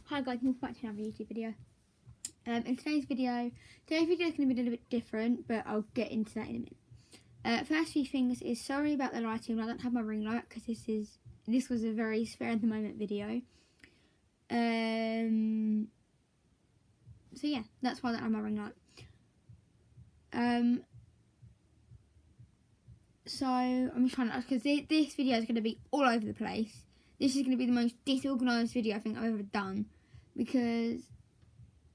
Hi guys, welcome back to another YouTube video. In today's video is going to be a little bit different, but I'll get into that in a minute. First few things is sorry about the lighting. I don't have my ring light because this was a very spare at the moment video. So yeah, that's why I don't have my ring light. So I'm just trying to, because this video is going to be all over the place. This is going to be the most disorganised video I think I've ever done, because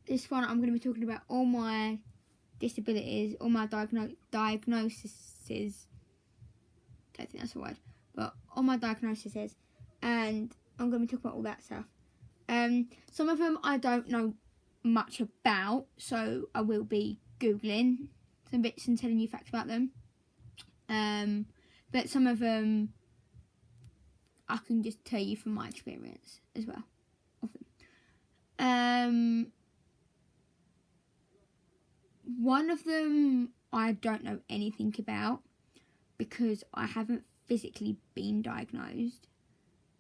this one I'm going to be talking about all my disabilities, all my diagnoses. Don't think that's a word, but all my diagnoses, and I'm going to be talking about all that stuff. Some of them I don't know much about, so I will be googling some bits and telling you facts about them. But some of them I can just tell you from my experience as well. One of them I don't know anything about because I haven't physically been diagnosed.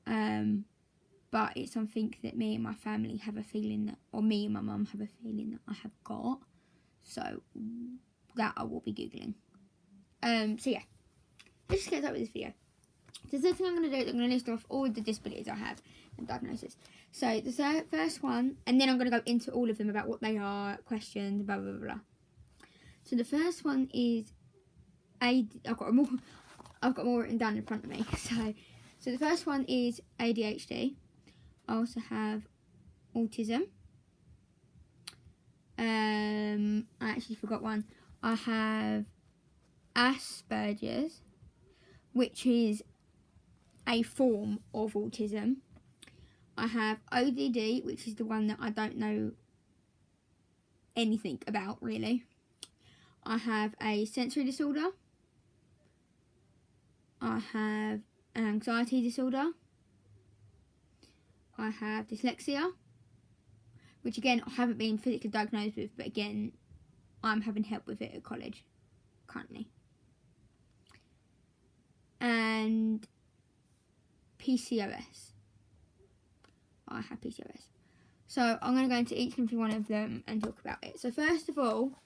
But it's something that me and my family have a feeling that, or me and my mum have a feeling that I have got. So that I will be googling. So yeah, let's just get started with this video. So the first thing I'm going to do is I'm going to list off all the disabilities I have and diagnosis. So the first one, and then I'm going to go into all of them about what they are, questions, blah blah blah blah. So the first one is I've got more written down in front of me. So the first one is ADHD. I also have autism. I actually forgot one. I have Asperger's, which is a form of autism. I have ODD, which is the one that I don't know anything about really. I have a sensory disorder. I have an anxiety disorder. I have dyslexia, which again I haven't been physically diagnosed with, but again I'm having help with it at college currently. And PCOS. I have PCOS. So I'm going to go into each and every one of them and talk about it. So first of all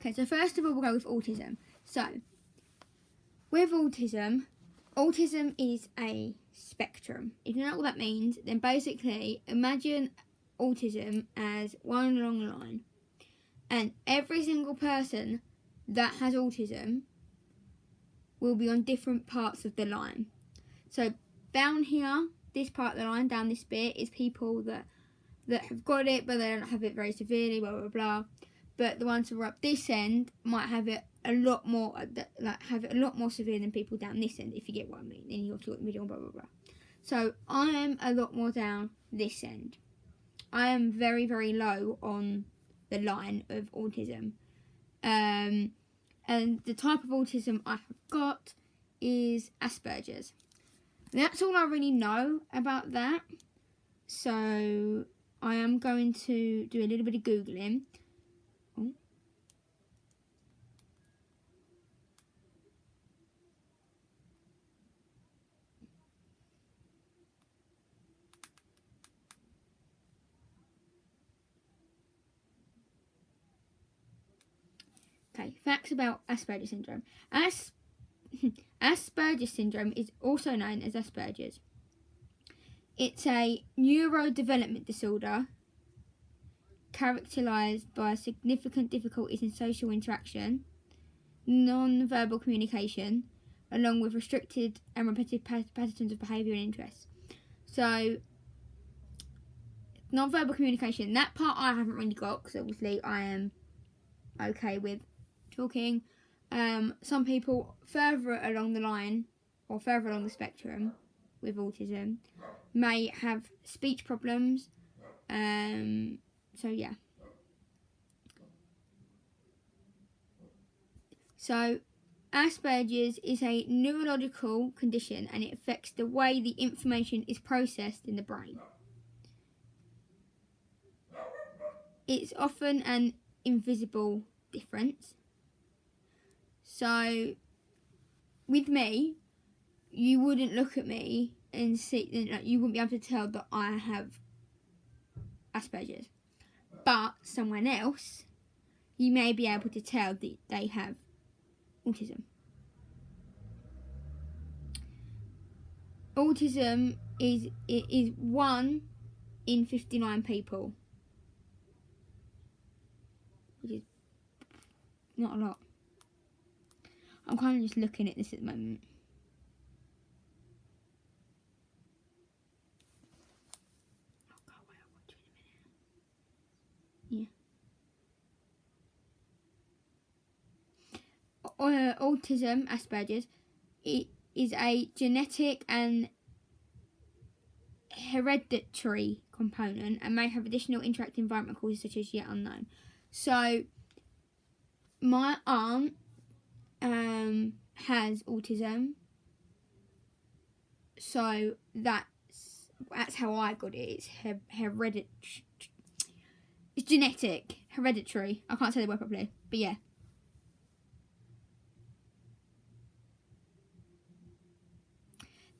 we'll go with autism. So with autism is a spectrum. If you know what that means, then basically imagine autism as one long line, and every single person that has autism will be on different parts of the line. So down here, this part of the line, down this bit, is people that have got it but they don't have it very severely, blah blah blah. But the ones who are up this end might have it a lot more, severe than people down this end, if you get what I mean. Then you've got the middle, blah blah blah. So I am a lot more down this end. I am very very low on the line of autism. And the type of autism I have got is Asperger's. That's all I really know about that. So I am going to do a little bit of Googling. Oh. Okay, facts about Asperger's syndrome. Asperger's syndrome is also known as Asperger's. It's a neurodevelopment disorder characterised by significant difficulties in social interaction, non-verbal communication, along with restricted and repetitive patterns of behaviour and interests. So, non-verbal communication, that part I haven't really got, because obviously I am okay with talking. Some people further along the line or further along the spectrum with autism may have speech problems. So yeah. So Asperger's is a neurological condition and it affects the way the information is processed in the brain. It's often an invisible difference. So with me, you wouldn't look at me and see, you wouldn't be able to tell that I have Asperger's. But someone else, you may be able to tell that they have autism. Autism is 1 in 59 people, which is not a lot. I'm kind of just looking at this at the moment. Oh God, wait, I'll watch you in a minute. Yeah. Autism, Asperger's, it is a genetic and hereditary component and may have additional interactive environment causes such as yet unknown. So, my aunt has autism, so that's how I got it. It's hereditary. It's genetic, hereditary. I can't say the word properly, but yeah.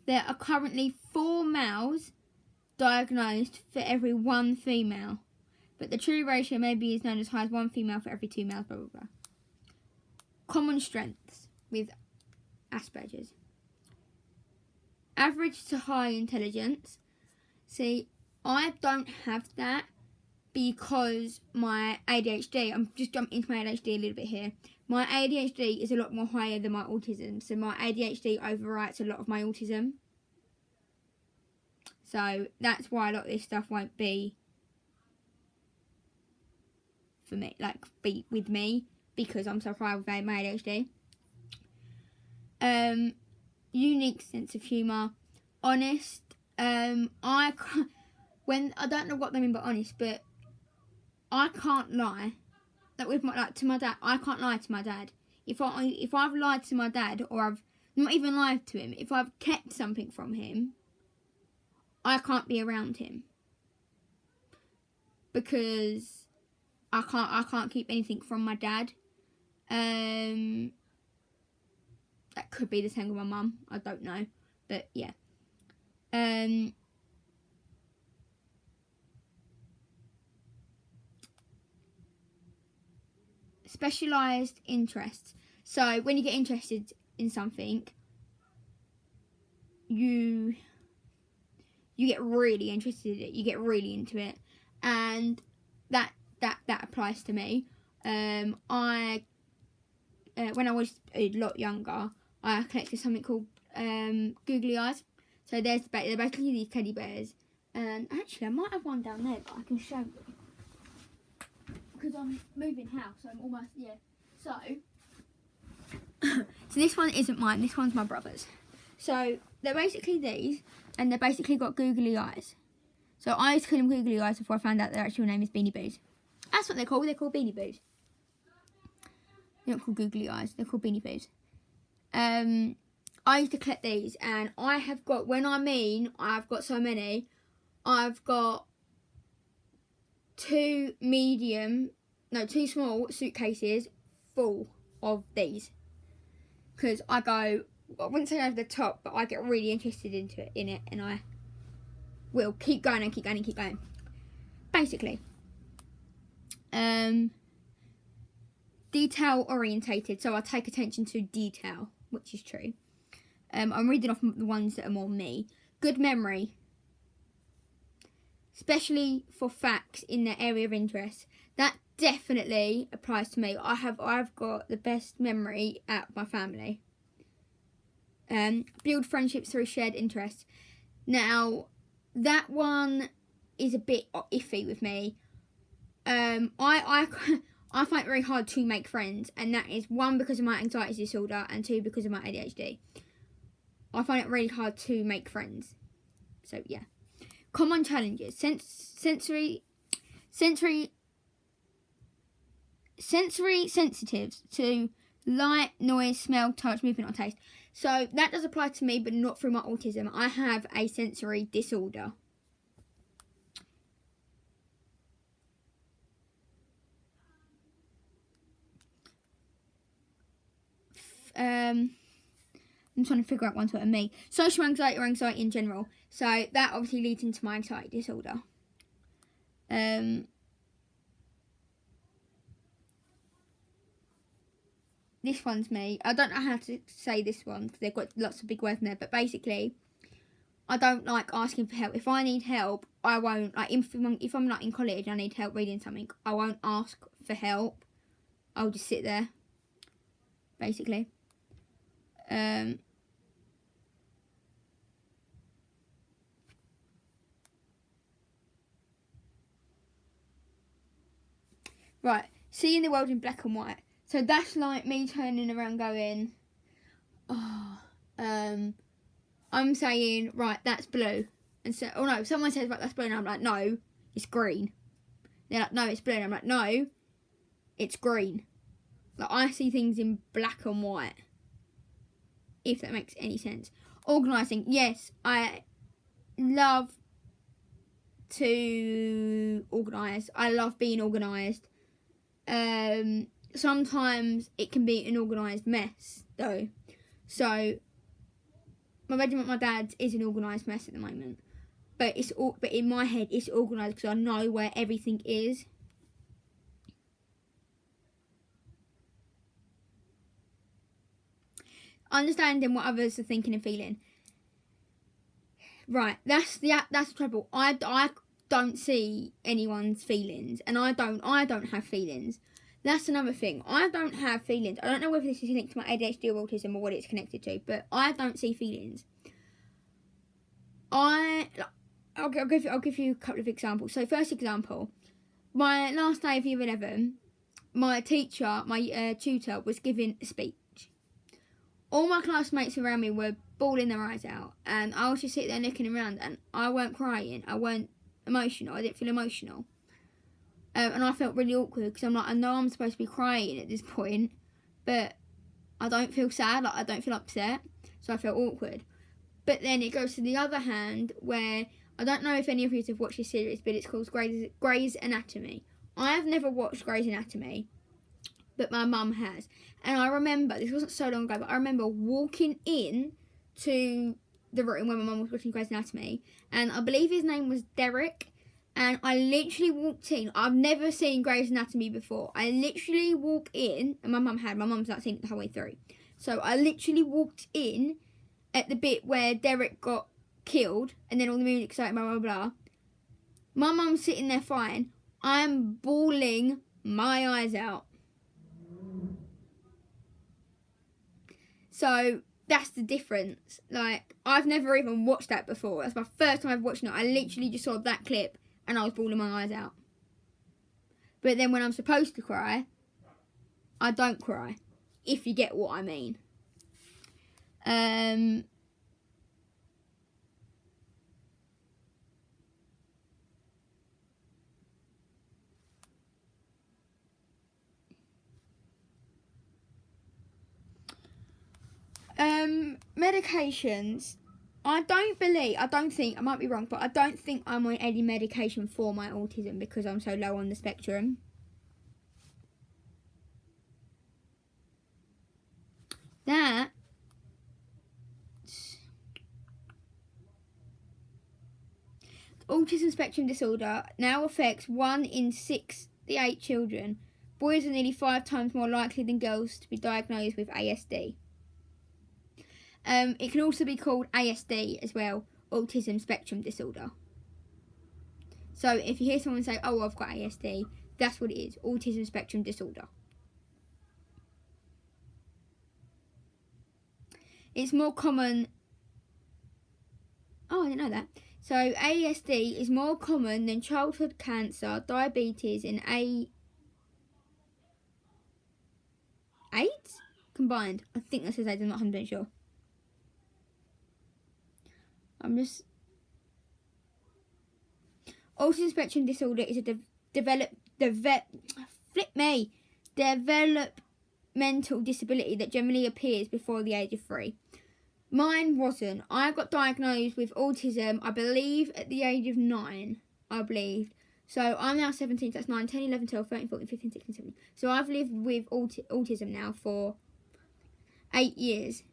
There are currently 4 males diagnosed for every 1 female, but the true ratio may be as known as high as 1 female for every 2 males, blah, blah, blah. Common strengths with Asperger's. Average to high intelligence. See, I don't have that because my ADHD, I'm just jumping into my ADHD a little bit here. My ADHD is a lot more higher than my autism, so my ADHD overwrites a lot of my autism. So that's why a lot of this stuff won't be for me, be with me, because I'm so high with my ADHD. Unique sense of humour. Honest. I don't know what they mean by honest, but I can't lie. With to my dad, I can't lie to my dad. If I've lied to my dad, or I've not even lied to him, if I've kept something from him, I can't be around him because I can't keep anything from my dad. That could be the same with my mum. I don't know, but yeah. Specialised interests. So when you get interested in something, you get really interested in it. You get really into it, and that applies to me. When I was a lot younger, I collected something called googly eyes. So they're basically these teddy bears, and actually I might have one down there, but I can show you because I'm moving house. So I'm almost So so this one isn't mine. This one's my brother's. So they're basically these, and they're basically got googly eyes. So I used to call them googly eyes before I found out their actual name is Beanie Boos. That's what they're called. They're called Beanie Boos. They're not called googly eyes. They're called Beanie Boos. I used to collect these, and I've got so many. I've got 2 small suitcases full of these. Because I wouldn't say over the top, but I get really interested in it, and I will keep going and keep going and keep going. Basically, detail orientated, so I take attention to detail, which is true. I'm reading off the ones that are more me. Good memory, especially for facts in their area of interest. That definitely applies to me. I've got the best memory out of my family. Build friendships through shared interests. Now, that one is a bit iffy with me. I find it very hard to make friends, and that is 1 because of my anxiety disorder, and 2 because of my ADHD. I find it really hard to make friends. So yeah. Common challenges: sensory sensitives to light, noise, smell, touch, movement, or taste. So that does apply to me, but not through my autism. I have a sensory disorder. I'm trying to figure out one sort of me. Social anxiety or anxiety in general. So that obviously leads into my anxiety disorder. This one's me. I don't know how to say this one because they've got lots of big words in there. But basically, I don't like asking for help. If I need help, I won't. Like if I'm not in college, I need help reading something, I won't ask for help. I'll just sit there. Basically. Right. Seeing the world in black and white. So that's like me turning around going, oh, I'm saying, right, that's blue. And so, oh no, someone says, right, that's blue. And I'm like, no, it's green. They're like, no, it's blue. And I'm like, no, it's green. Like, I see things in black and white. If that makes any sense. Organising. Yes, I love to organise. I love being organised. Sometimes it can be an organised mess, though. So, my bedroom at my dad's is an organised mess at the moment. But but in my head, it's organised because I know where everything is. Understanding what others are thinking and feeling. Right, that's the trouble. I don't see anyone's feelings, and I don't have feelings. That's another thing. I don't have feelings. I don't know whether this is linked to my ADHD or autism or what it's connected to, but I don't see feelings. I'll give you a couple of examples. So first example, my last day of year 11, my teacher, my tutor, was giving a speech. All my classmates around me were bawling their eyes out, and I was just sitting there looking around, and I weren't crying. I weren't emotional. I didn't feel emotional. And I felt really awkward because I'm like, I know I'm supposed to be crying at this point, but I don't feel sad, like I don't feel upset, so I felt awkward. But then it goes to the other hand where, I don't know if any of you have watched this series, but it's called Grey's Anatomy. I have never watched Grey's Anatomy, but my mum has. And I remember, this wasn't so long ago, but I remember walking in to the room when my mum was watching Grey's Anatomy, and I believe his name was Derek. And I literally walked in. I've never seen Grey's Anatomy before. I literally walk in, and my mum's not seen it the whole way through. So I literally walked in at the bit where Derek got killed, and then all the music started, blah, blah, blah. My mum's sitting there fine. I'm bawling my eyes out. So that's the difference. Like, I've never even watched that before. That's my first time I've watched it. I literally just saw that clip, and I was bawling my eyes out. But then when I'm supposed to cry, I don't cry. If you get what I mean. Medications. I don't think, I might be wrong, but I don't think I'm on any medication for my autism because I'm so low on the spectrum. That autism spectrum disorder now affects 1 in 68 children. Boys are nearly 5 times more likely than girls to be diagnosed with ASD. It can also be called ASD as well, autism spectrum disorder. So if you hear someone say, oh, I've got ASD, that's what it is, autism spectrum disorder. It's more common... Oh, I didn't know that. So ASD is more common than childhood cancer, diabetes, and AIDS combined. I think that says AIDS, I'm not 100% sure. Autism spectrum disorder is a developmental disability that generally appears before the age of 3. Mine wasn't. I got diagnosed with autism, I believe, at the age of 9, I believe. So I'm now 17, so that's 9, 10, 11, 12, 13, 14, 15, 16, 17. So I've lived with autism now for 8 years.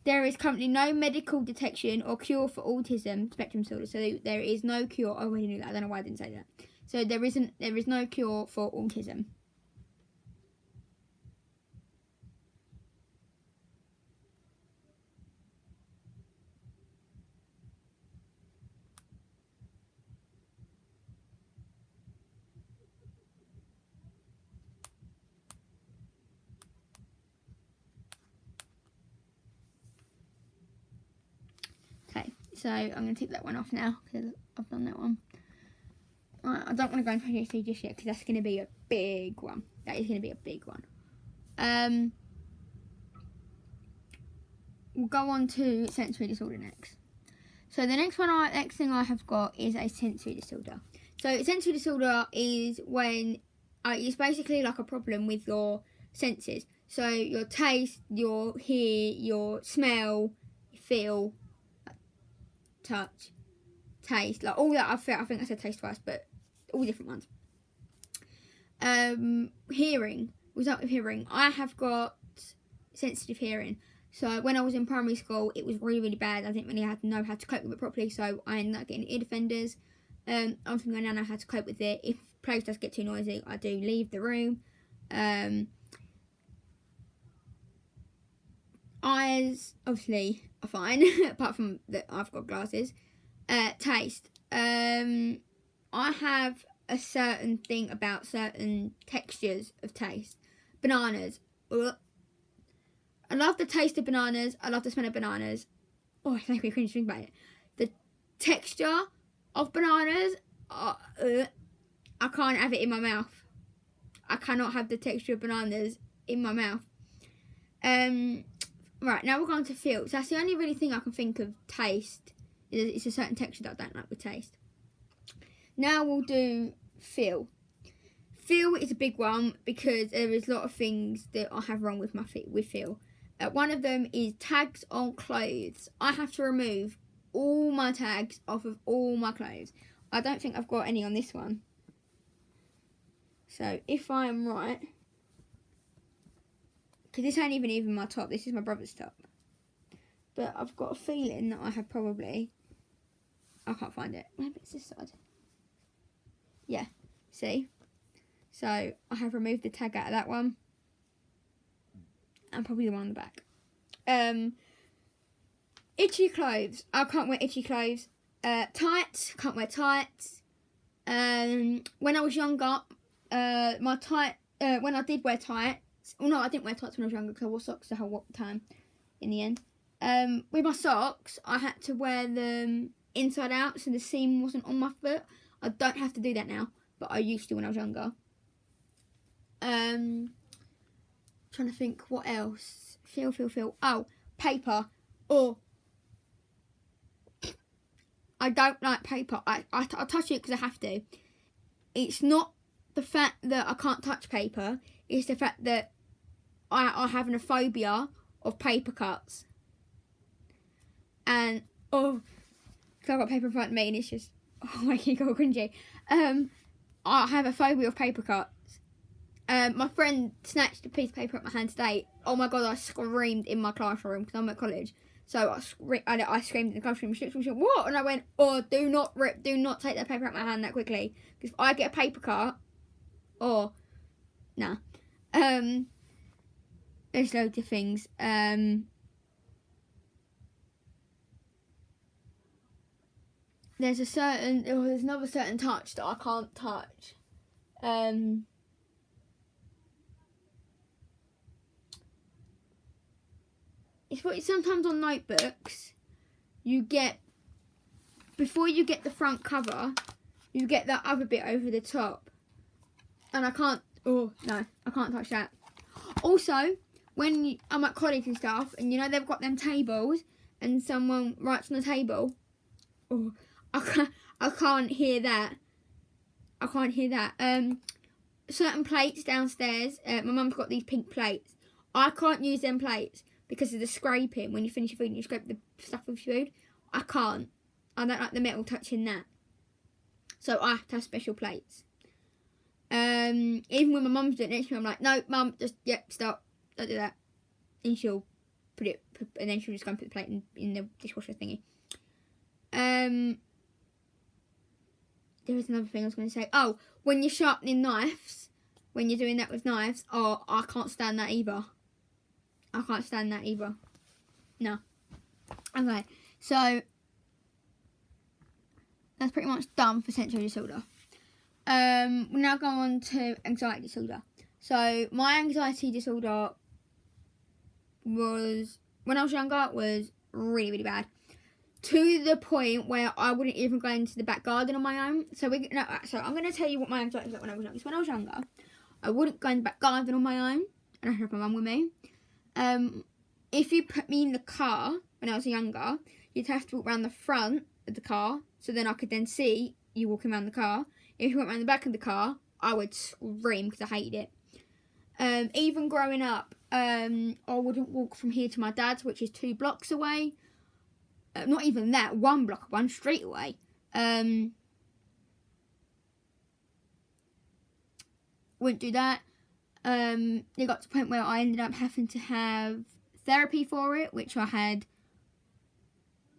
There is currently no medical detection or cure for autism spectrum disorder. So there is no cure. Oh, I already knew that. I don't know why I didn't say that. So there is no cure for autism. Okay, so I'm going to take that one off now because I've done that one. Right, I don't want to go into ADHD just yet because that's going to be a big one. That is going to be a big one. We'll go on to sensory disorder next. So the next thing I have got is a sensory disorder. So sensory disorder is when it's basically like a problem with your senses. So your taste, your hear, your smell, feel, touch, taste, like all that. I think I said taste twice, but all different ones. Hearing. We'll start with hearing. I have got sensitive hearing. So when I was in primary school, it was really, really bad. I didn't really know how to cope with it properly, so I ended up getting ear defenders. Ultimately, I now know how to cope with it. If the place does get too noisy, I do leave the room. Eyes, obviously, are fine, apart from that I've got glasses. Taste. I have a certain thing about certain textures of taste. Bananas. Ugh. I love the taste of bananas. I love the smell of bananas. Oh, it makes me cringe to think about it. The texture of bananas, I can't have it in my mouth. I cannot have the texture of bananas in my mouth. Right, now we're going to feel. So that's the only really thing I can think of taste. It's a certain texture that I don't like with taste. Now we'll do feel. Feel is a big one because there is a lot of things that I have wrong with with feel. One of them is tags on clothes. I have to remove all my tags off of all my clothes. I don't think I've got any on this one. So if I am right, because this ain't even my top, this is my brother's top. But I've got a feeling that I have probably, I can't find it. Maybe it's this side. Yeah, see? So I have removed the tag out of that one. And probably the one on the back. Itchy clothes. I can't wear itchy clothes. Tights. Can't wear tights. When I was younger, when I did wear tights. Oh no, I didn't wear tights when I was younger because I wore socks the whole time. In the end, with my socks, I had to wear them inside out so the seam wasn't on my foot. I don't have to do that now, but I used to when I was younger. Trying to think what else. Feel. Oh, paper. Oh, I don't like paper. I touch it because I have to. It's not the fact that I can't touch paper. It's the fact that I have a phobia of paper cuts. And because I've got paper in front of me and it's just making me go cringy. I have a phobia of paper cuts. My friend snatched a piece of paper out of my hand today. Oh my god, I screamed in my classroom because I'm at college. So I screamed in the classroom. She went, what? And I went, oh, do not take that paper out of my hand that quickly. Because if I get a paper cut, nah. There's loads of things. There's another certain touch that I can't touch. It's what sometimes on notebooks you get, before you get the front cover, you get that other bit over the top. And I can't, I can't touch that. Also, when I'm at college and stuff, and they've got them tables, and someone writes on the table, I can't hear that. I can't hear that. Certain plates downstairs, my mum's got these pink plates. I can't use them plates because of the scraping. When you finish your food and you scrape the stuff with your food, I can't. I don't like the metal touching that. So I have to have special plates. Even when my mum's doing it, I'm like, no, mum, just, stop. Don't do that. And she'll and then she'll just go and put the plate in the dishwasher thingy. There is another thing I was going to say. Oh, when you're sharpening knives, when you're doing that with knives, oh, I can't stand that either. I can't stand that either. No. Okay, so that's pretty much done for sensory disorder. We'll now go on to anxiety disorder. So my anxiety disorder was, when I was younger, was really, really bad. To the point where I wouldn't even go into the back garden on my own. So I'm going to tell you what my anxiety was like when I was younger. So when I was younger, I wouldn't go in the back garden on my own. And I had my mum with me. If you put me in the car when I was younger, you'd have to walk around the front of the car. So then I could then see you walking around the car. If you went around the back of the car, I would scream because I hated it. Even growing up, I wouldn't walk from here to my dad's, which is 2 blocks away. Not even that, 1 block, 1 street away. Wouldn't do that. It got to the point where I ended up having to have therapy for it, which I had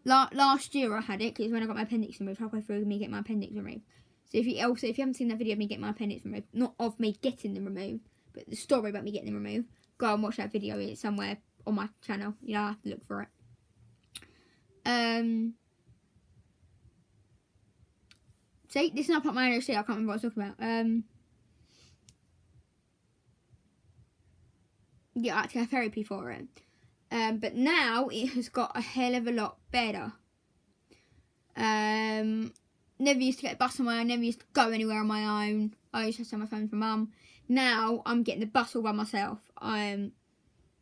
last year. I had it because when I got my appendix removed, halfway through me getting my appendix removed. So if you haven't seen that video of me getting my appendix removed, not of me getting them removed, but the story about me getting them removed, go and watch that video. It's somewhere on my channel. You know, I have to look for it. See, this is not part of my ADHD. I can't remember what I was talking about. Yeah, I had to have therapy for it. But now it has got a hell of a lot better. Never used to get a bus on my own. Never used to go anywhere on my own. I used to have my phone from mum. Now I'm getting the bus all by myself. I'm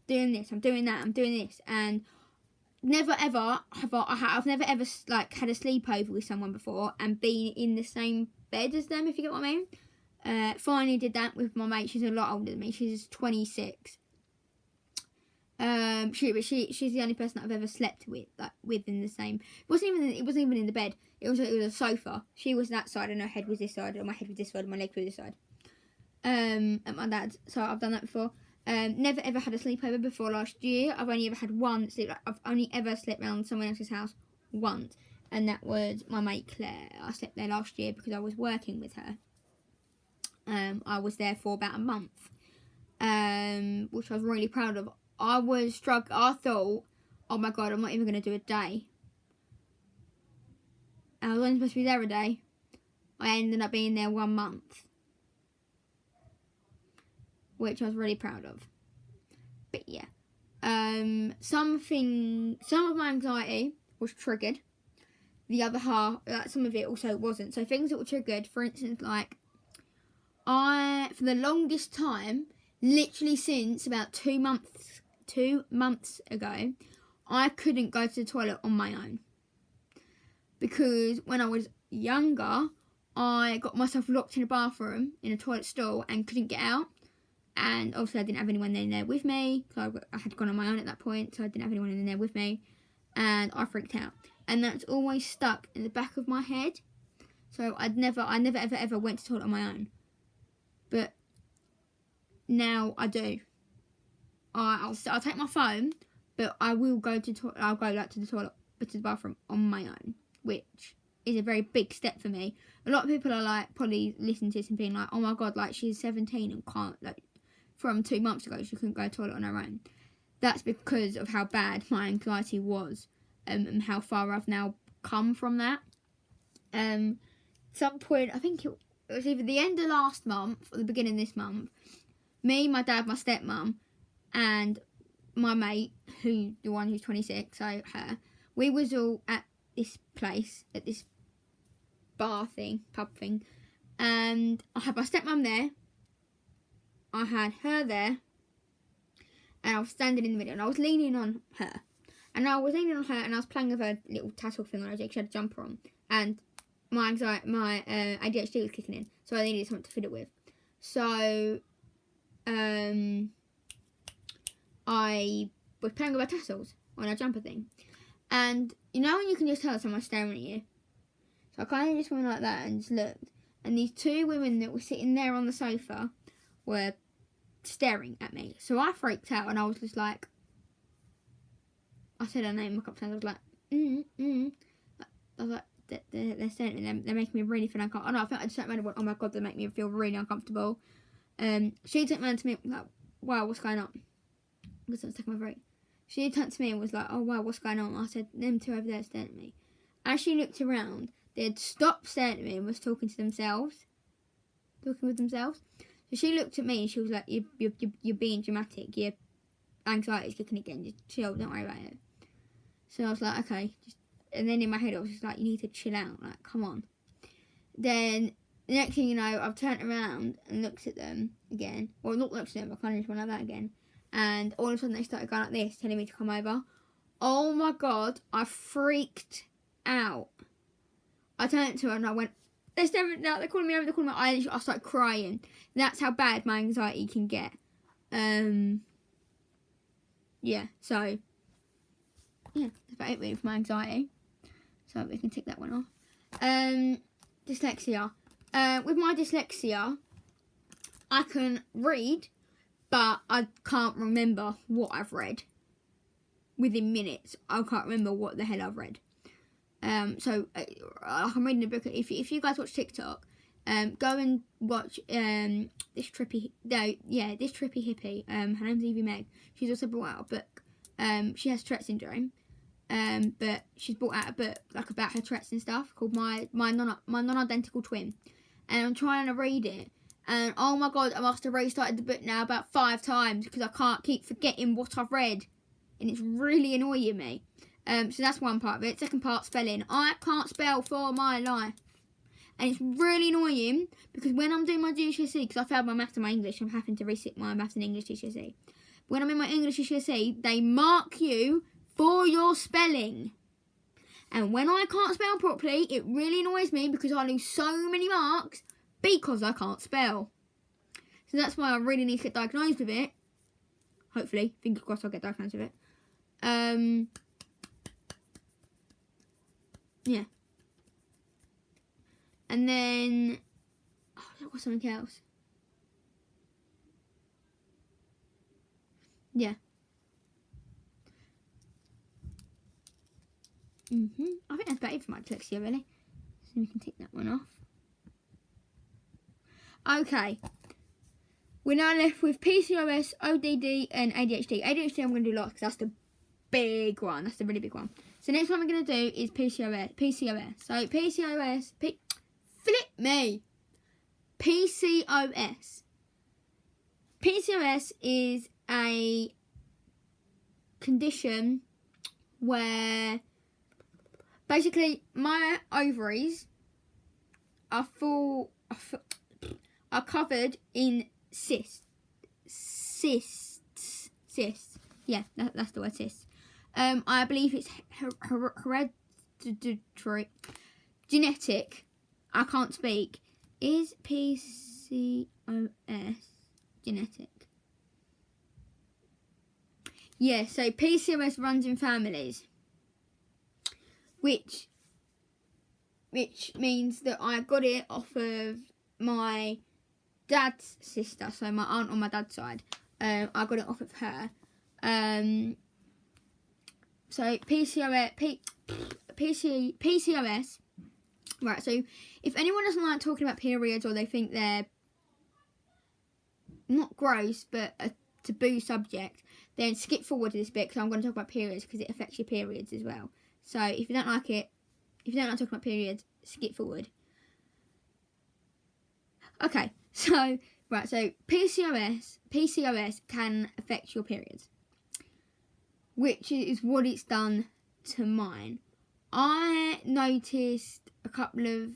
doing this. I'm doing that. I'm doing this. And never ever I've never ever like had a sleepover with someone before and been in the same bed as them, if you get what I mean. Finally did that with my mate. She's a lot older than me. She's 26. She's the only person that I've ever slept with, in the same. It wasn't even in the bed. It was a sofa. She was that side, and her head was this side, and my head was this side, and my legs were this side. At my dad's. So I've done that before. Never ever had a sleepover before last year. I've only ever had one sleep. I've only ever slept around someone else's house once, and that was my mate Claire. I slept there last year because I was working with her. I was there for about a month, which I was really proud of. I was struck. I thought, oh my god, I'm not even going to do a day. And I was only supposed to be there a day. I ended up being there 1 month, which I was really proud of. But yeah, some of my anxiety was triggered. The other half, some of it also wasn't. So things that were triggered, for instance, like for the longest time, literally since about 2 months ago, I couldn't go to the toilet on my own. Because when I was younger, I got myself locked in a bathroom, in a toilet stall, and couldn't get out. And obviously I didn't have anyone in there with me. So I had gone on my own at that point, so I didn't have anyone in there with me. And I freaked out. And that's always stuck in the back of my head. So I never ever went to the toilet on my own. But now I do. I'll take my phone, but I will go to I'll go to the toilet, to the bathroom on my own, which is a very big step for me. A lot of people are like probably listening to this and being like, oh my god, like she's 17 and can't, like, from 2 months ago she couldn't go to the toilet on her own. That's because of how bad my anxiety was, and how far I've now come from that. Some point, I think it was either the end of last month or the beginning of this month, me, my dad, my stepmum, and my mate, the one who's 26, so her, we was all at this place, at this pub thing, and I had my stepmum there, I had her there, and I was standing in the middle, and I was leaning on her, and I was playing with her little tassel thing on her jig. She had a jumper on, and my ADHD was kicking in, so I needed something to fit it with. So, I was playing with her tassels on her jumper thing, and you know when you can just tell someone's staring at you. So I kind of just went like that and just looked, and these 2 women that were sitting there on the sofa were staring at me. So I freaked out, and I was just like, I said her name a couple times. I was like, I was like, they're staring at me. They're making me really feel uncomfortable. I think I just turned around and went, oh my god, they make me feel really uncomfortable. She turned around to me like, wow, what's going on? Because I was taking my break. She turned to me and was like, oh wow, what's going on? I said, them two over there staring at me. As she looked around, they had stopped staring at me and was talking with themselves. So she looked at me and she was like, you're being dramatic. Your anxiety's kicking again. Just chill, don't worry about it. So I was like, okay. And then in my head I was just like, you need to chill out. Like, come on. Then the next thing you know, I've turned around and looked at them again. Well, not looked at them, I kind of just went like that again. And all of a sudden they started going like this, telling me to come over. Oh my god, I freaked out. I turned to her and I went, they're calling me over, they're calling me. I started crying. That's how bad my anxiety can get. Yeah, so yeah, that's about it really for my anxiety. So we can tick that one off. Dyslexia. With my dyslexia, I can read, but I can't remember what I've read. Within minutes, I can't remember what the hell I've read. So I'm reading a book. If you guys watch TikTok, go and watch this trippy hippie. Her name's Evie Meg. She's also brought out a book. She has Tourette syndrome. But she's brought out a book like about her Tourette's and stuff called my non-identical twin. And I'm trying to read it. And oh my god, I must have restarted the book now about 5 times because I can't keep forgetting what I've read. And it's really annoying me. So that's one part of it. Second part, spelling. I can't spell for my life. And it's really annoying because when I'm doing my GCSE, because I failed my maths and my English, I'm having to resit my maths and English GCSE. When I'm in my English GCSE, they mark you for your spelling. And when I can't spell properly, it really annoys me because I lose so many marks because I can't spell. So that's why I really need to get diagnosed with it. Hopefully, fingers crossed I'll get diagnosed with it. Yeah. And then, that was something else. Yeah. I think that's about it for my dyslexia, really. So we can take that one off. Okay. We're now left with PCOS, ODD, and ADHD. ADHD I'm going to do last because that's the big one. That's the really big one. So next one we're going to do is PCOS. So PCOS, flip me. PCOS. PCOS is a condition where basically my ovaries are covered in cysts. Yeah, that's the word, cysts. I believe it's hereditary, genetic. I can't speak. Is PCOS genetic? Yeah, so PCOS runs in families, which means that I got it off of my dad's sister, so my aunt on my dad's side. I got it off of her. So PCOS. Right, so if anyone doesn't like talking about periods or they think they're not gross but a taboo subject, then skip forward to this bit because I'm going to talk about periods because it affects your periods as well. So if you don't like it, if you don't like talking about periods, skip forward. Okay, so right, so PCOS can affect your periods, which is what it's done to mine. I noticed a couple of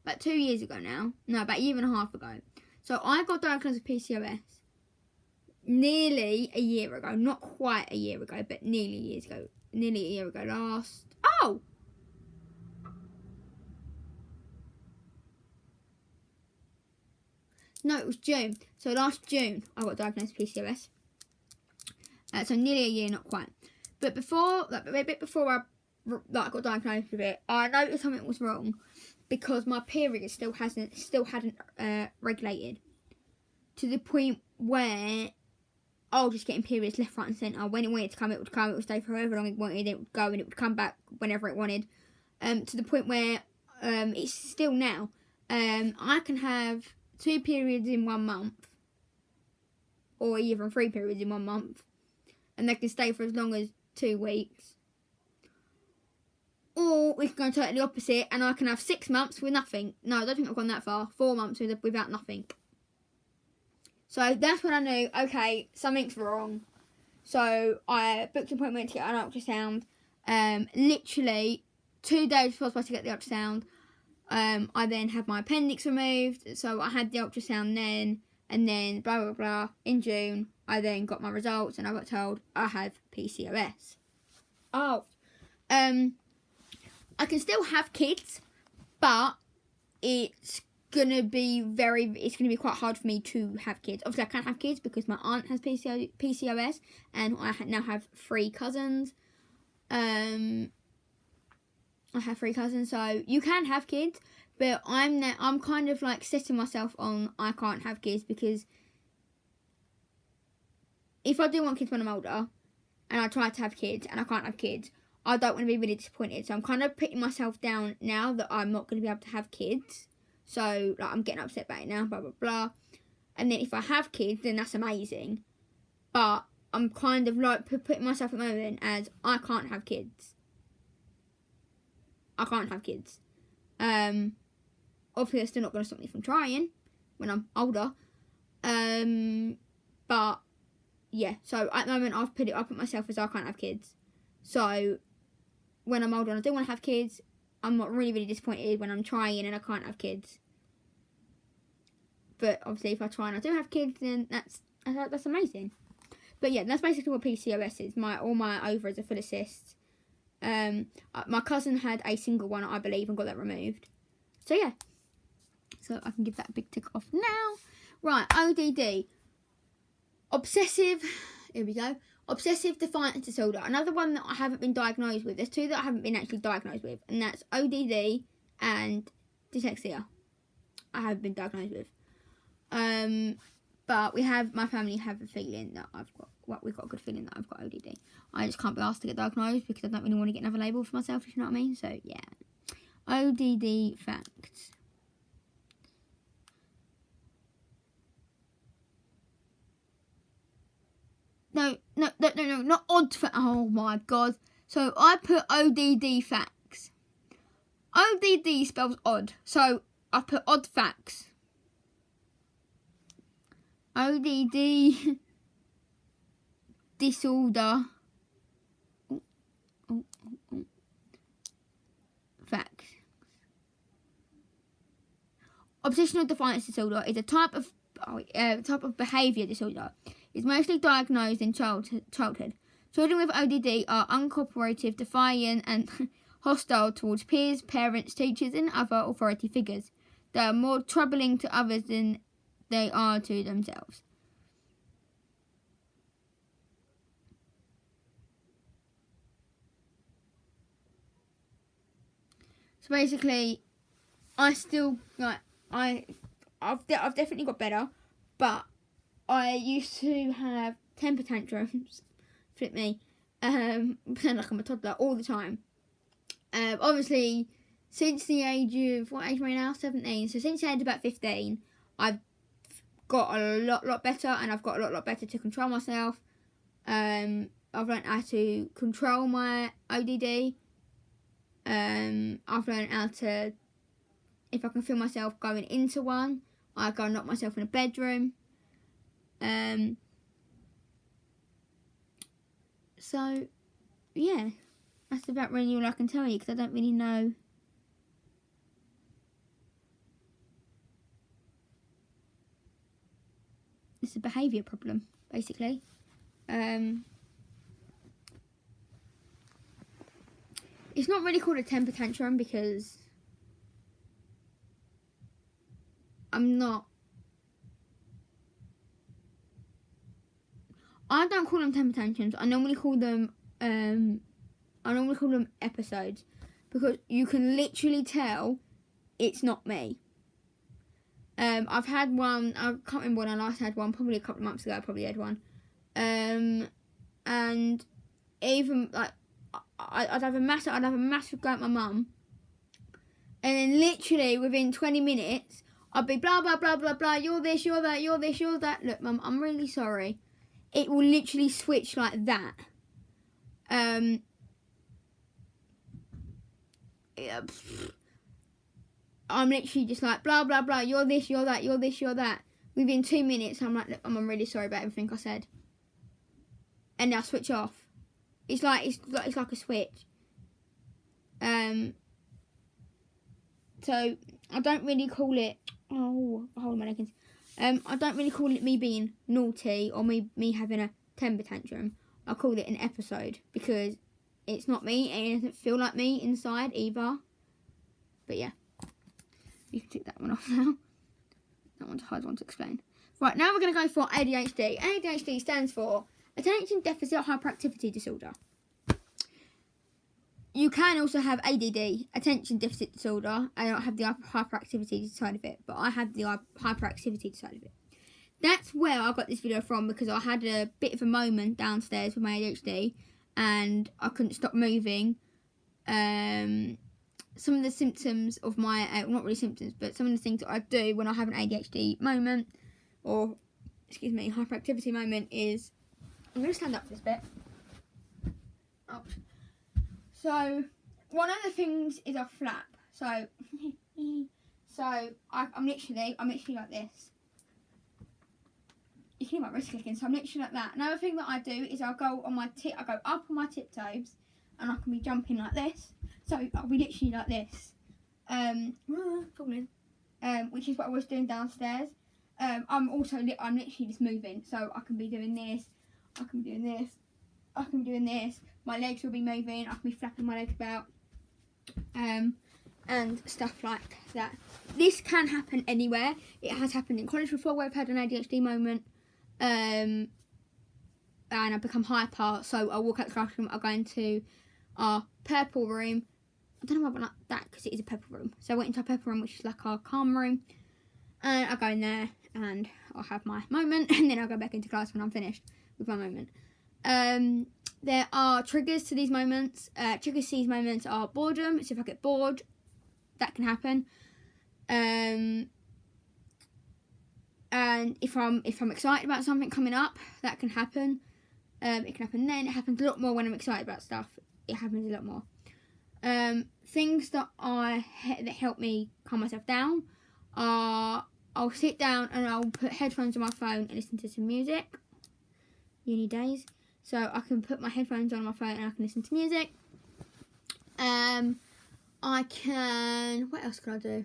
about 2 years ago now. No, about a year and a half ago. So I got diagnosed with PCOS nearly a year ago. Not quite a year ago, but nearly a year ago. No, it was June. So last June, I got diagnosed with PCOS. So nearly a year, not quite. But before, a bit before I got diagnosed with it, I noticed something was wrong because my period still hadn't regulated to the point where I was just getting periods left, right and centre. When it wanted to come, it would come. It would stay for however long it wanted. It would go and it would come back whenever it wanted. To the point where it's still now. I can have 2 periods in 1 month, or even 3 periods in 1 month, and they can stay for as long as 2 weeks. Or we can go totally opposite, and I can have 6 months with nothing. No, I don't think I've gone that far. 4 months without nothing. So that's when I knew, okay, something's wrong. So I booked an appointment to get an ultrasound. Literally 2 days before I was supposed to get the ultrasound, I then had my appendix removed. So I had the ultrasound then, and then blah, blah, blah. In June, I then got my results, and I got told I have PCOS. Oh. I can still have kids, but it's gonna be quite hard for me to have kids. Obviously, I can't have kids because my aunt has PCOS, and I now have 3 cousins. I have 3 cousins, so you can have kids, but I'm kind of like setting myself on I can't have kids, because if I do want kids when I'm older, and I try to have kids and I can't have kids, I don't want to be really disappointed. So I'm kind of putting myself down now that I'm not going to be able to have kids. So like, I'm getting upset about it now, blah, blah, blah. And then if I have kids, then that's amazing. But I'm kind of like putting myself at the moment as I can't have kids. I can't have kids. Obviously, it's still not going to stop me from trying when I'm older. But yeah, so at the moment I've put myself as I can't have kids. So when I'm older and I do want to have kids, I'm not really, really disappointed when I'm trying and I can't have kids. But obviously, if I try and I do have kids, then that's amazing. But yeah, that's basically what PCOS is. All my ovaries are full of cysts. My cousin had a single one, I believe, and got that removed. So yeah, so I can give that a big tick off now. Right, ODD, obsessive. Here we go. Obsessive defiance disorder. Another one that I haven't been diagnosed with. There's 2 that I haven't been actually diagnosed with, and that's ODD and dyslexia. I haven't been diagnosed with. But my family have a feeling that we've got a good feeling that I've got ODD. I just can't be asked to get diagnosed because I don't really want to get another label for myself, if you know what I mean. So yeah. ODD facts. No, not odd facts. Oh my god. So I put ODD facts. ODD spells odd. So I put odd facts. ODD disorder. Facts. Obsessional defiance disorder is a type of behaviour disorder. It's mostly diagnosed in childhood. Children with ODD are uncooperative, defiant, and hostile towards peers, parents, teachers, and other authority figures. They are more troubling to others than they are to themselves. So basically, I still I've definitely got better, but I used to have temper tantrums, flip me, like I'm a toddler all the time. Obviously, since the age of, what age am I now? 17. So since the age of about 15, I've got a lot better, and I've got a lot better to control myself. I've learned how to control my ODD. I've learned how to, if I can feel myself going into one, I go and lock myself in a bedroom. So, yeah, that's about really all I can tell you, because I don't really know. It's a behaviour problem, basically. It's not really called a temper tantrum because I don't call them temper tantrums. I normally call them episodes, because you can literally tell it's not me. I've had one. I can't remember when I last had one. Probably a couple of months ago. I probably had one. And even like I'd have a massive go at my mum, and then literally within 20 minutes I'd be blah blah blah blah blah. You're this, you're that, you're this, you're that. Look, mum, I'm really sorry. It will literally switch like that. Yeah, I'm literally just like blah blah blah. You're this, you're that, you're this, you're that. Within 2 minutes, I'm like, look, I'm really sorry about everything I said, and I'll switch off. It's like a switch. So I don't really call it. Oh, hold on my leggings. I don't really call it me being naughty or me having a temper tantrum. I call it an episode because it's not me and it doesn't feel like me inside either. But yeah, you can take that one off now. That one's a hard one to explain. Right, now we're going to go for ADHD. ADHD stands for Attention Deficit Hyperactivity Disorder. You can also have ADD, Attention Deficit Disorder. I don't have the hyperactivity side of it, but I have the hyperactivity side of it. That's where I got this video from, because I had a bit of a moment downstairs with my ADHD and I couldn't stop moving. Some of the symptoms of my, not really symptoms, but some of the things that I do when I have an ADHD moment, or, excuse me, hyperactivity moment is, I'm going to stand up for this bit. Ouch. So, one of the things is I flap. So, I'm literally like this. You can hear my wrist clicking, so I'm literally like that. Another thing that I do is I go up on my tiptoes, and I can be jumping like this. So I'll be literally like this, falling, which is what I was doing downstairs. I'm literally just moving, so I can be doing this, I can be doing this, I can be doing this. My legs will be moving. I can be flapping my legs about, and stuff like that. This can happen anywhere. It has happened in college before, where I've had an ADHD moment, and I've become hyper. So I walk out the classroom. I go into our purple room. I don't know why I went like that, because it is a purple room. So I went into our purple room, which is like our calm room, and I go in there and I'll have my moment, and then I'll go back into class when I'm finished with my moment. There are triggers to these moments. Triggers to these moments are boredom. So if I get bored, that can happen. And if I'm excited about something coming up, that can happen. It can happen then. It happens a lot more when I'm excited about stuff. It happens a lot more. Things that help me calm myself down are, I'll sit down and I'll put headphones on my phone and listen to some music. Uni days. So I can put my headphones on my phone and I can listen to music. I can, what else can I do?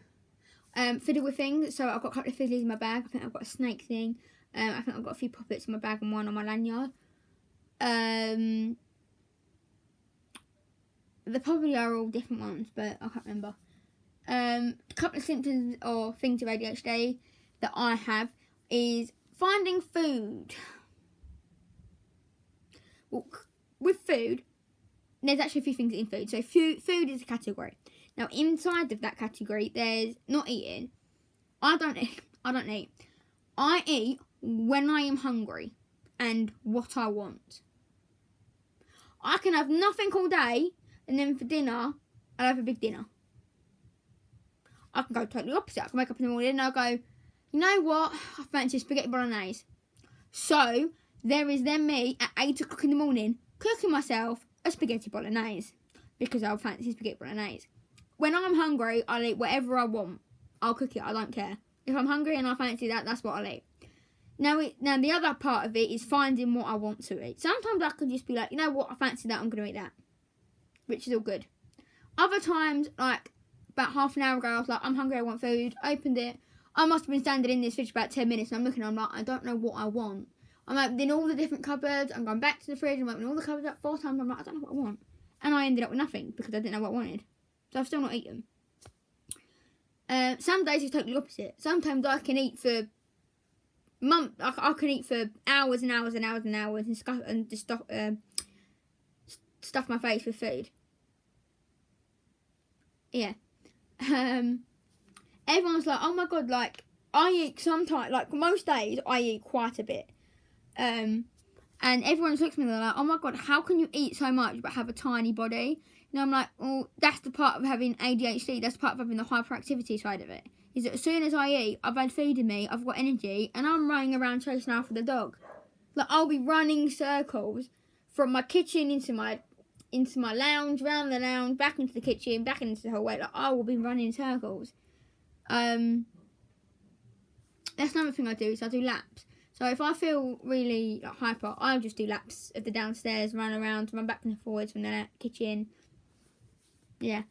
Fiddle with things. So I've got a couple of fiddlies in my bag. I think I've got a snake thing. I think I've got a few puppets in my bag and one on my lanyard. They probably are all different ones, but I can't remember. A couple of symptoms or things of ADHD that I have is finding food. Well, with food, there's actually a few things in food. So food is a category. Now inside of that category, there's not eating. I don't eat. I eat when I am hungry and what I want. I can have nothing all day, and then for dinner, I'll have a big dinner. I can go totally opposite. I can wake up in the morning and I'll go, you know what? I fancy spaghetti bolognese. So there is then me at 8 o'clock in the morning cooking myself a spaghetti bolognese, because I'll fancy spaghetti bolognese. When I'm hungry, I'll eat whatever I want. I'll cook it. I don't care. If I'm hungry and I fancy that, that's what I'll eat. Now the other part of it is finding what I want to eat. Sometimes I can just be like, you know what? I fancy that. I'm going to eat that, which is all good. Other times, like about half an hour ago, I was like, I'm hungry. I want food. I opened it. I must have been standing in this fridge for about 10 minutes, and I'm looking. I'm like, I don't know what I want. I'm opening all the different cupboards. I'm going back to the fridge. I'm opening all the cupboards up 4 times. I'm like, I don't know what I want. And I ended up with nothing because I didn't know what I wanted. So I've still not eaten. Some days it's totally opposite. Sometimes I can eat for months. I can eat for hours and hours and hours and hours and just stuff my face with food. Yeah. Everyone's like, oh my god, like I eat sometimes, like most days I eat quite a bit. And everyone looks at me, they're like, oh my God, how can you eat so much but have a tiny body? And I'm like, well, that's the part of having ADHD. That's part of having the hyperactivity side of it. Is that as soon as I eat, I've had food in me, I've got energy, and I'm running around chasing after the dog. Like, I'll be running circles from my kitchen into my lounge, round the lounge, back into the kitchen, back into the hallway. Like, I will be running circles. That's another thing I do, is I do laps. So if I feel really like hyper, I'll just do laps of the downstairs, run around, run back and forwards from the kitchen. Yeah.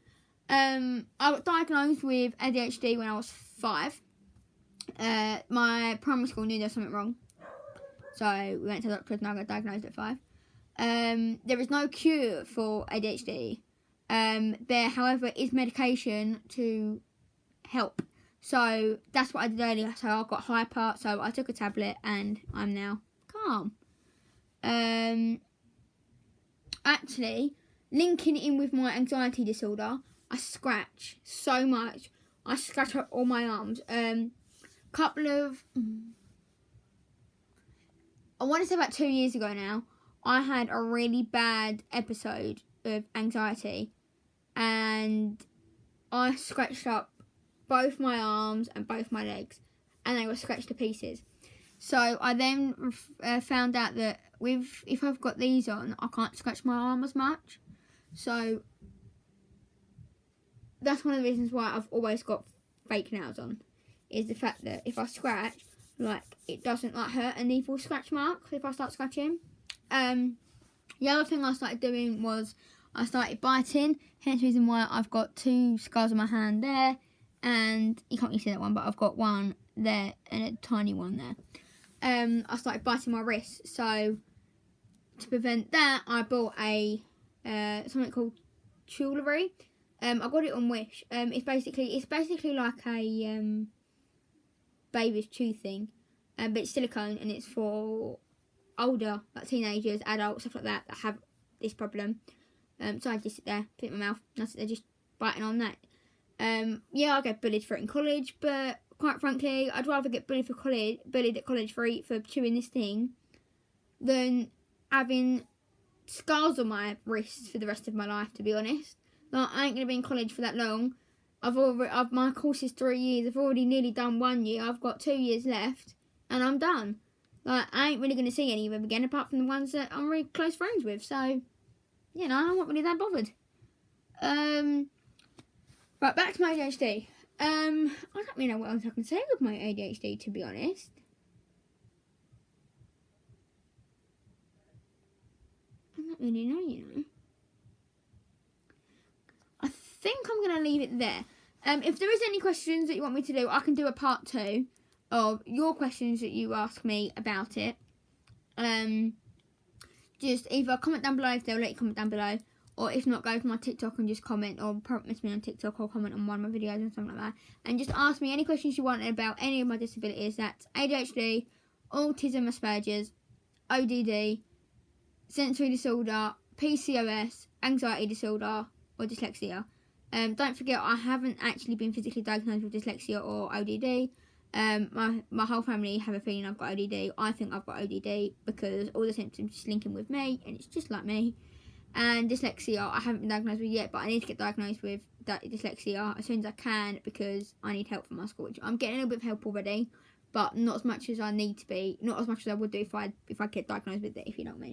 I got diagnosed with ADHD when I was 5. My primary school knew there was something wrong, so we went to the doctor and I got diagnosed at 5. There is no cure for ADHD. There, however, is medication to help. So that's what I did earlier. So I got hyper, so I took a tablet and I'm now calm. Actually, linking in with my anxiety disorder, I scratch so much. I scratch up all my arms. I want to say about 2 years ago now, I had a really bad episode of anxiety, and I scratched up both my arms and both my legs, and they were scratched to pieces. So I then found out that if I've got these on, I can't scratch my arm as much. So that's one of the reasons why I've always got fake nails on, is the fact that if I scratch, like, it doesn't like hurt and leave all scratch marks if I start scratching. The other thing I started doing was I started biting, hence the reason why I've got 2 scars on my hand there, and you can't really see that one, but I've got one there and a tiny one there. I started biting my wrist, so to prevent that, I bought a something called jewellery. I got it on Wish. It's basically like a baby's chew thing, but it's silicone and it's for older, like teenagers, adults, stuff like that have this problem. So I just sit there, put it in my mouth, and I sit there just biting on that. Yeah, I get bullied for it in college, but quite frankly, I'd rather get bullied at college for chewing this thing than having scars on my wrists for the rest of my life, to be honest. Like, I ain't going to be in college for that long. My course is 3 years. I've already nearly done 1 year. I've got 2 years left, and I'm done. Like, I ain't really going to see any of them again, apart from the ones that I'm really close friends with. So, you know, I'm not really that bothered. Right, back to my ADHD. I don't really know what else I can say with my ADHD, to be honest. I don't really know, you know. I think I'm going to leave it there. If there is any questions that you want me to do, I can do a part 2 of your questions that you ask me about it. Just either comment down below if they'll let you comment down below, or if not, go to my TikTok and just comment, or message me on TikTok, or comment on one of my videos and something like that, and just ask me any questions you want about any of my disabilities. That's ADHD, autism, Asperger's, ODD, sensory disorder, PCOS, anxiety disorder, or dyslexia. Don't forget, I haven't actually been physically diagnosed with dyslexia or ODD. My whole family have a feeling I've got ODD. I think I've got ODD because all the symptoms just link in with me, and it's just like me. And dyslexia, I haven't been diagnosed with yet, but I need to get diagnosed with dyslexia as soon as I can, because I need help from my school. I'm getting a little bit of help already, but not as much as I need to be. Not as much as I would do if I get diagnosed with it, if you know what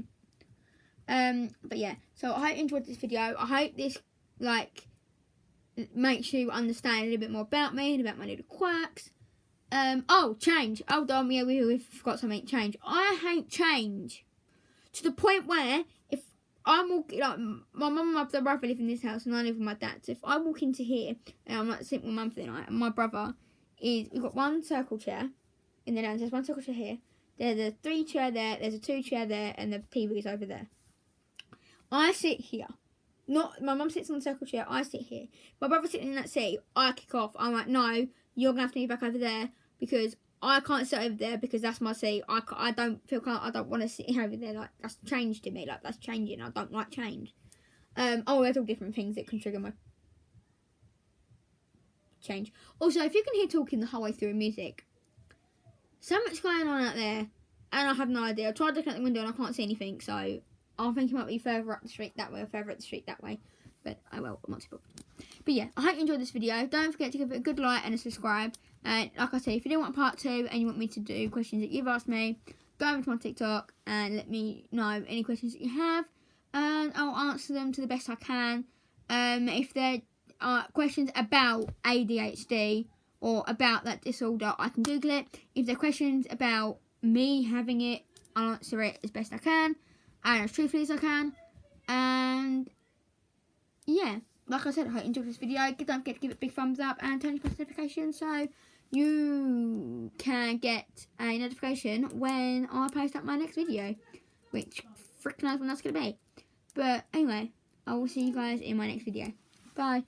I mean. But yeah, so I hope you enjoyed this video. I hope this, like, makes you understand a little bit more about me and about my little quirks. Oh, change. Hold on, yeah, we forgot something. Change. I hate change. To the point where, if I'm walking, like, my mum and my brother live in this house and I live with my dad. So if I walk into here and I'm like sitting with mum for the night, and my brother we've got one circle chair in the lounge. There's one circle chair here. There's a 3 chair there. There's a 2 chair there, and the TV is over there. I sit here. Not my mum sits on the circle chair. I sit here. My brother sitting in that seat. I kick off. I'm like, no, you're gonna have to move back over there, because I can't sit over there because that's my seat. I don't want to sit over there. Like, that's change to me. Like, that's changing. I don't like change. There's all different things that can trigger my change. Also, if you can hear talking the whole way through music, something's going on out there. and I have no idea. I tried looking at the window and I can't see anything, so I think it might be further up the street that way or further up the street that way. But oh well, I'm not too bothered. But yeah, I hope you enjoyed this video. Don't forget to give it a good like and a subscribe. And like I say, if you do want part 2 and you want me to do questions that you've asked me, go over to my TikTok and let me know any questions that you have, and I'll answer them to the best I can. If there are questions about ADHD or about that disorder, I can Google it. If there are questions about me having it, I'll answer it as best I can and as truthfully as I can. And yeah, like I said, I hope you enjoyed this video. Don't forget to give it a big thumbs up and turn on your post notifications so you can get a notification when I post up my next video, which freaking knows when that's going to be. But anyway, I will see you guys in my next video. Bye.